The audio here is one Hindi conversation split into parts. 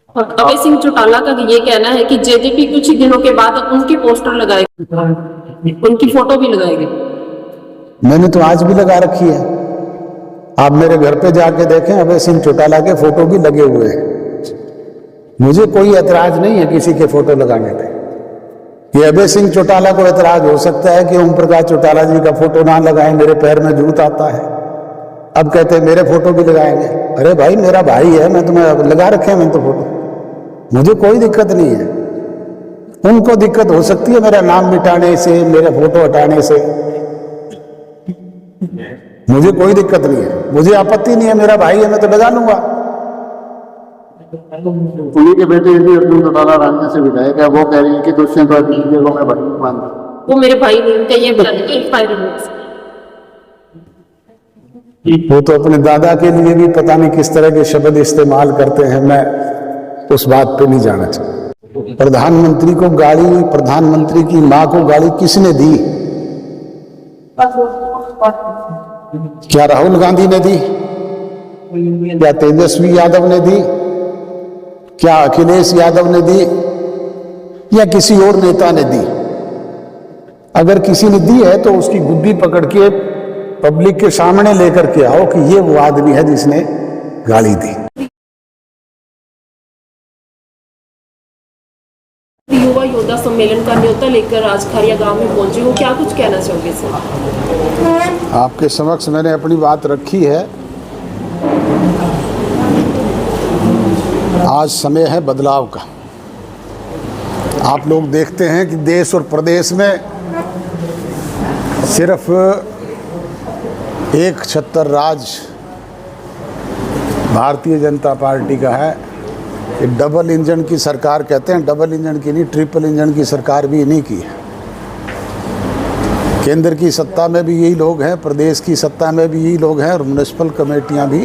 और अभय सिंह चौटाला का ये कहना है कि जेजेपी कुछ ही दिनों के बाद उनकी पोस्टर लगाएगी, उनकी फोटो भी लगाएगी। मैंने तो आज भी लगा रखी है। आप मेरे घर पे जाके देखें, अभय सिंह चौटाला के फोटो भी लगे हुए हैं। मुझे कोई ऐतराज नहीं है किसी के फोटो लगाने पे। ये अभय सिंह चौटाला को ऐतराज हो सकता है कि ओम प्रकाश चौटाला जी का फोटो ना लगाएं, मेरे पैर में जूत आता है। अब कहते हैं मेरे फोटो भी लगाएंगे। अरे भाई, मेरा भाई है, मैं तुम्हें लगा रखे हैं मैंने तो फोटो, मुझे कोई दिक्कत नहीं है। उनको दिक्कत हो सकती है मेरा नाम मिटाने से, मेरे फोटो हटाने से, मुझे कोई दिक्कत नहीं है, मुझे आपत्ति नहीं है। मेरा भाई है, मैं तो लगा लूंगा। उन्हीं के बेटे यदि अर्जुन चौटाला राज्य से विधायक है, वो कह रही है कि दुष्यंत चौटाला को मैं भाई मानता हूं। वो मेरे भाई नहीं, उनका ये बयान। वो तो अपने दादा के लिए भी पता नहीं किस तरह के शब्द इस्तेमाल करते हैं, मैं उस बात पे नहीं जाना चाहता। प्रधानमंत्री को गाली, प्रधानमंत्री की मां को गाली किसने दी? क्या राहुल गांधी ने दी? क्या तेजस्वी यादव ने दी? क्या अखिलेश यादव ने दी? या किसी और नेता ने दी? अगर किसी ने दी है तो उसकी गुद्दी पकड़ के पब्लिक के सामने लेकर के आओ कि ये वो आदमी है जिसने गाली दी। युवा योद्धा सम्मेलन का न्योता लेकर आज खारिया गांव में पहुंचे हो, क्या कुछ कहना चाहोगे सर? आपके समक्ष मैंने अपनी बात रखी है। आज समय है बदलाव का। आप लोग देखते हैं कि देश और प्रदेश में सिर्फ एक छत्तर राज भारतीय जनता पार्टी का है। ये डबल इंजन की सरकार कहते हैं, डबल इंजन की नहीं, ट्रिपल इंजन की सरकार भी इन्हीं की है। केंद्र की सत्ता में भी यही लोग हैं, प्रदेश की सत्ता में भी यही लोग हैं, और म्युनिसिपल कमेटियां भी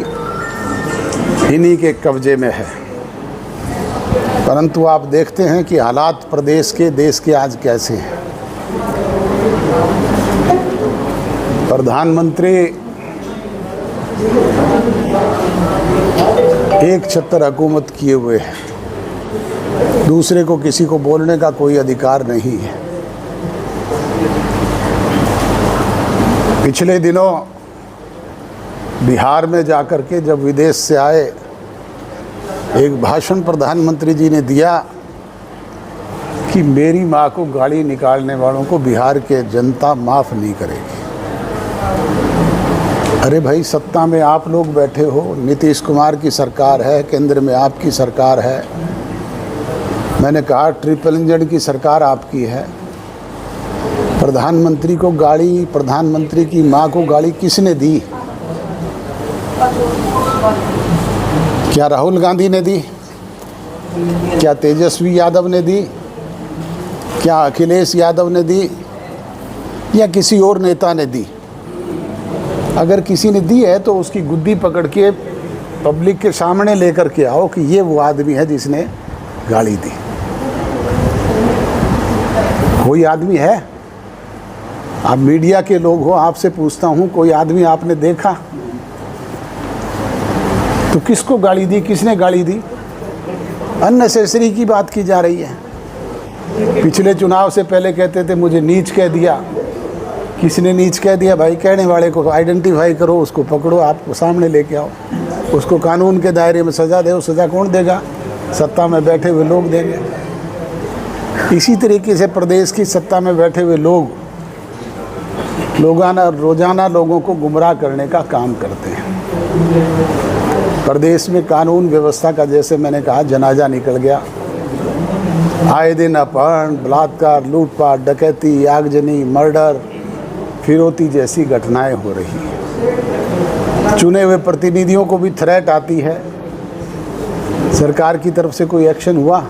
इन्हीं के कब्जे में है। परंतु आप देखते हैं कि हालात प्रदेश के, देश के आज कैसे हैं। प्रधानमंत्री एक छत्तर हुकूमत किए हुए हैं, दूसरे को किसी को बोलने का कोई अधिकार नहीं है। पिछले दिनों बिहार में जाकर के जब विदेश से आए, एक भाषण प्रधानमंत्री जी ने दिया कि मेरी मां को गाली निकालने वालों को बिहार के जनता माफ नहीं करेगी। अरे भाई, सत्ता में आप लोग बैठे हो, नीतीश कुमार की सरकार है, केंद्र में आपकी सरकार है। मैंने कहा ट्रिपल इंजन की सरकार आपकी है। प्रधानमंत्री को गाली, प्रधानमंत्री की मां को गाली किसने दी? क्या राहुल गांधी ने दी? क्या तेजस्वी यादव ने दी? क्या अखिलेश यादव ने दी? या किसी और नेता ने दी? अगर किसी ने दी है तो उसकी गुद्दी पकड़ के पब्लिक के सामने लेकर के आओ कि ये वो आदमी है जिसने गाली दी। कोई आदमी है? आप मीडिया के लोग हो, आपसे पूछता हूँ, कोई आदमी आपने देखा? तो किसको गाली दी, किसने गाली दी? अननेसेसरी की बात की जा रही है। पिछले चुनाव से पहले कहते थे मुझे नीच कह दिया। किसने नीच कह दिया भाई? कहने वाले को आइडेंटिफाई करो, उसको पकड़ो, आपको सामने लेके आओ, उसको कानून के दायरे में सज़ा दो। सज़ा कौन देगा? सत्ता में बैठे हुए लोग देंगे। इसी तरीके से प्रदेश की सत्ता में बैठे हुए लोग रोजाना लोगों को गुमराह करने का काम करते हैं। प्रदेश में कानून व्यवस्था का, जैसे मैंने कहा, जनाजा निकल गया। आए दिन अपहरण, बलात्कार, लूटपाट, डकैती, आगजनी, मर्डर, फिरौती जैसी घटनाएं हो रही हैं। चुने हुए प्रतिनिधियों को भी थ्रेट आती है। सरकार की तरफ से कोई एक्शन हुआ?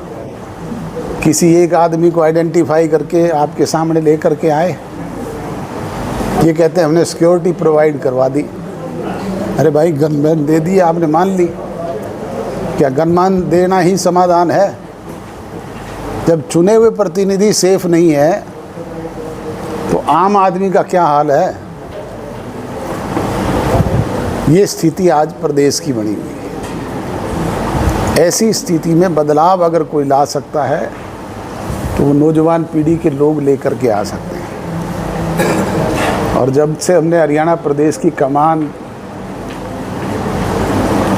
किसी एक आदमी को आइडेंटिफाई करके आपके सामने लेकर के आए? ये कहते हैं हमने सिक्योरिटी प्रोवाइड करवा दी। अरे भाई, गनमैन दे दिए, आपने मान ली। क्या गनमैन देना ही समाधान है? जब चुने हुए प्रतिनिधि सेफ नहीं है तो आम आदमी का क्या हाल है? ये स्थिति आज प्रदेश की बनी हुई है। ऐसी स्थिति में बदलाव अगर कोई ला सकता है तो वो नौजवान पीढ़ी के लोग लेकर के आ सकते हैं। और जब से हमने हरियाणा प्रदेश की कमान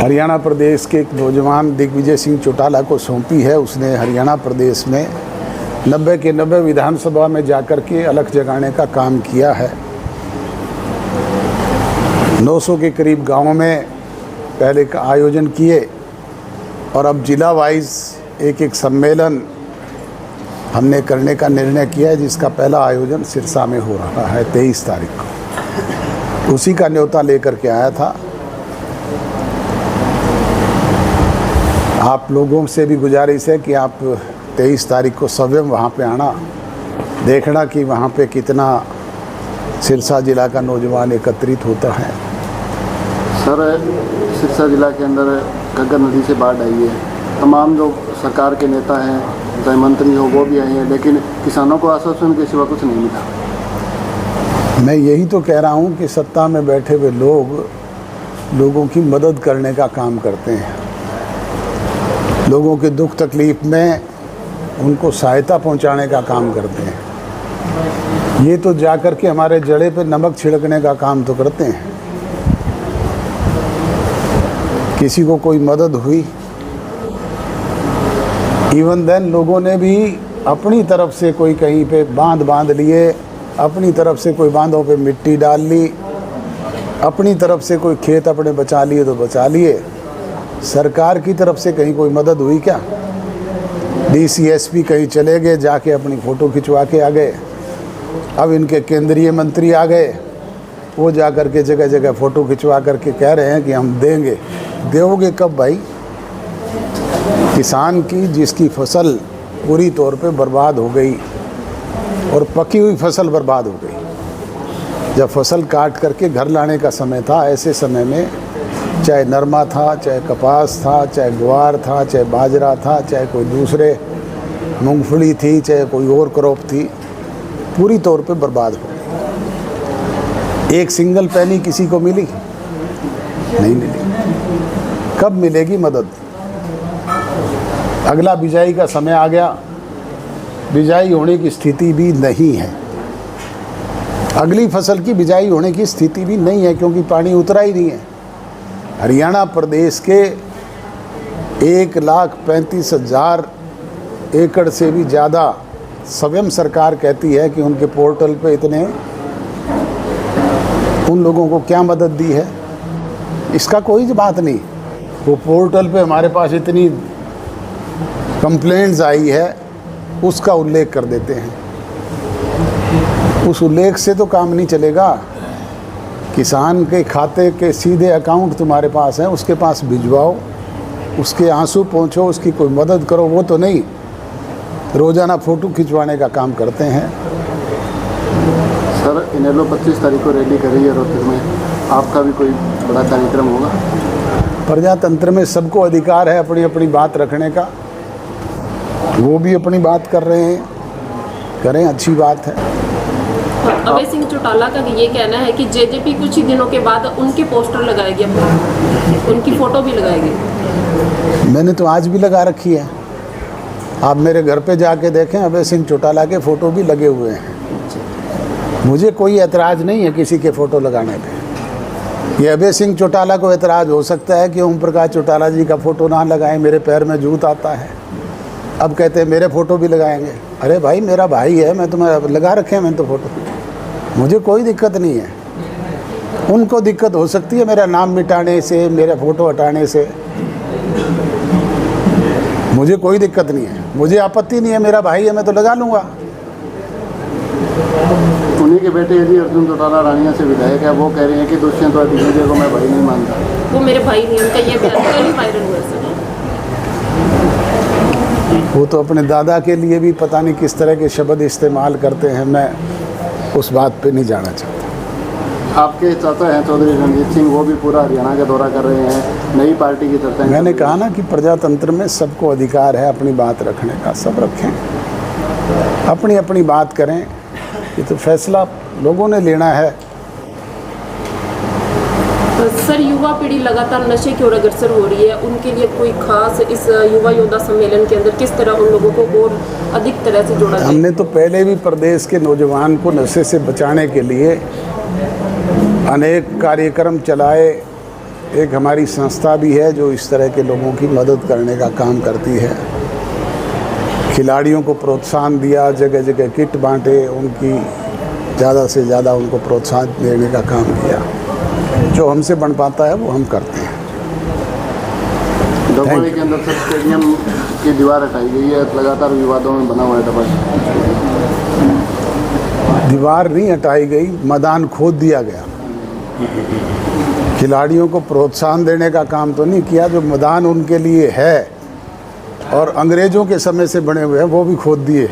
हरियाणा प्रदेश के एक नौजवान दिग्विजय सिंह चौटाला को सौंपी है, उसने हरियाणा प्रदेश में 90 के 90 विधानसभा में जाकर के अलख जगाने का काम किया है। 900 के करीब गांवों में पहले का आयोजन किए और अब जिला वाइज एक सम्मेलन हमने करने का निर्णय किया है, जिसका पहला आयोजन सिरसा में हो रहा है 23 तारीख को। उसी का न्योता लेकर के आया था। आप लोगों से भी गुजारिश है कि आप 23 तारीख को स्वयं वहाँ पे आना, देखना कि वहाँ पे कितना सिरसा जिला का नौजवान एकत्रित होता है। सर, सिरसा जिला के अंदर घग्गर नदी से बाढ़ आई है। तमाम जो सरकार के नेता हैं, चाहे मंत्री हो, वो भी आए हैं, लेकिन किसानों को आश्वासन के सिवा कुछ नहीं मिला। मैं यही तो कह रहा हूँ कि सत्ता में बैठे हुए लोग लोगों की मदद करने का काम करते हैं, लोगों के दुख तकलीफ में उनको सहायता पहुंचाने का काम करते हैं। ये तो जाकर के हमारे जड़े पे नमक छिड़कने का काम तो करते हैं। किसी को कोई मदद हुई, इवन देन लोगों ने भी अपनी तरफ से कोई कहीं पे बांध लिए, अपनी तरफ से कोई बांधों पे मिट्टी डाल ली, अपनी तरफ से कोई खेत अपने बचा लिए तो बचा लिए। सरकार की तरफ से कहीं कोई मदद हुई क्या? DCSP कहीं चले गए, जाके अपनी फ़ोटो खिंचवा के आ गए। अब इनके केंद्रीय मंत्री आ गए, वो जा कर के जगह जगह फ़ोटो खिंचवा करके कह रहे हैं कि हम देंगे। दोगे कब भाई? किसान की जिसकी फसल पूरी तौर पे बर्बाद हो गई और पकी हुई फसल बर्बाद हो गई, जब फसल काट करके घर लाने का समय था, ऐसे समय में चाहे नरमा था, चाहे कपास था, चाहे ग्वार था, चाहे बाजरा था, चाहे कोई दूसरे मूंगफली थी, चाहे कोई और क्रॉप थी, पूरी तौर पे बर्बाद हो गई। एक सिंगल पैनी किसी को मिली? नहीं मिली। कब मिलेगी मदद? अगला बिजाई का समय आ गया, बिजाई होने की स्थिति भी नहीं है। अगली फसल की बिजाई होने की स्थिति भी नहीं है, क्योंकि पानी उतरा ही नहीं है। हरियाणा प्रदेश के 1,35,000 एकड़ से भी ज़्यादा स्वयं सरकार कहती है कि उनके पोर्टल पे इतने, उन लोगों को क्या मदद दी है, इसका कोई बात नहीं। वो पोर्टल पे हमारे पास इतनी कंप्लेंट्स आई है, उसका उल्लेख कर देते हैं। उस उल्लेख से तो काम नहीं चलेगा। किसान के खाते के सीधे अकाउंट तुम्हारे पास हैं, उसके पास भिजवाओ, उसके आंसू पहुँचो, उसकी कोई मदद करो। वो तो नहीं, रोज़ाना फ़ोटो खिंचवाने का काम करते हैं। सर, इनेलो 25 तारीख को रैली कर रही है रोहतक में, आपका भी कोई बड़ा कार्यक्रम होगा? प्रजातंत्र में सबको अधिकार है अपनी अपनी बात रखने का। वो भी अपनी बात कर रहे हैं, करें, अच्छी बात है। अभय सिंह चौटाला का ये कहना है कि जेजेपी कुछ ही दिनों के बाद उनके पोस्टर लगाएगी, उनकी फ़ोटो भी लगाएगी। मैंने तो आज भी लगा रखी है। आप मेरे घर पे जाके देखें, अभय सिंह चौटाला के फ़ोटो भी लगे हुए हैं। मुझे कोई एतराज़ नहीं है किसी के फ़ोटो लगाने पे। ये अभय सिंह चौटाला को एतराज़ हो सकता है कि ओम प्रकाश चौटाला जी का फ़ोटो ना लगाएं, मेरे पैर में जूत आता है। अब कहते हैं मेरे फ़ोटो भी लगाएंगे। अरे भाई, मेरा भाई है, मैं तुम्हें लगा रखे हैं मैंने तो फ़ोटो, मुझे कोई दिक्कत नहीं है। उनको दिक्कत हो सकती है मेरा नाम मिटाने से, मेरा फ़ोटो हटाने से, मुझे कोई दिक्कत नहीं है, मुझे आपत्ति नहीं है। मेरा भाई है, मैं तो लगा लूँगा। उन्हीं के बेटे यदि अर्जुन चौटाला रानिया से विधायक है, वो कह रहे हैं कि दुष्यंत और दिग्विजय को मैं भाई नहीं मानता। वो मेरे भाई नहीं, उनका ये बयान कल ही वायरल हुआ सर। वो तो अपने दादा के लिए भी पता नहीं किस तरह के शब्द इस्तेमाल करते हैं, मैं उस बात पे नहीं जाना चाहता। आपके चाचा हैं चौधरी रणजीत सिंह, वो भी पूरा हरियाणा का दौरा कर रहे हैं, नई पार्टी की चर्चा। मैंने कहा ना कि प्रजातंत्र में सबको अधिकार है अपनी बात रखने का, सब रखें, अपनी अपनी बात करें। ये तो फैसला लोगों ने लेना है। सर, युवा पीढ़ी लगातार नशे की ओर अग्रसर हो रही है, उनके लिए कोई खास इस युवा योद्धा सम्मेलन के अंदर किस तरह उन लोगों को और अधिक तरह से जोड़ा जाए? हमने तो पहले भी प्रदेश के नौजवान को नशे से बचाने के लिए अनेक कार्यक्रम चलाए। एक हमारी संस्था भी है जो इस तरह के लोगों की मदद करने का काम करती है। खिलाड़ियों को प्रोत्साहन दिया, जगह जगह किट बांटे, उनकी ज़्यादा से ज़्यादा उनको प्रोत्साहन देने का काम किया। जो हमसे बन पाता है वो हम करते हैं। डबवाली के अंदर सर स्टेडियम की दीवार हटाई गई है, लगातार विवादों में बना हुआ है डबवाली। दीवार नहीं हटाई गई, मैदान खोद दिया गया। खिलाड़ियों को प्रोत्साहन देने का काम तो नहीं किया। जो मैदान उनके लिए है और अंग्रेज़ों के समय से बने हुए हैं वो भी खोद दिए।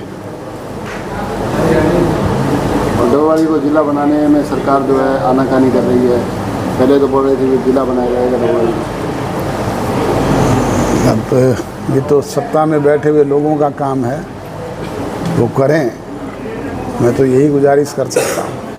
डबवाली को जिला बनाने में सरकार जो है आनाकानी कर रही है। पहले तो बोल रहे थे कि जिला बनाया जाएगा डबवाली। अब ये तो सत्ता में बैठे हुए लोगों का काम है, वो करें। मैं तो यही गुजारिश कर सकता हूँ।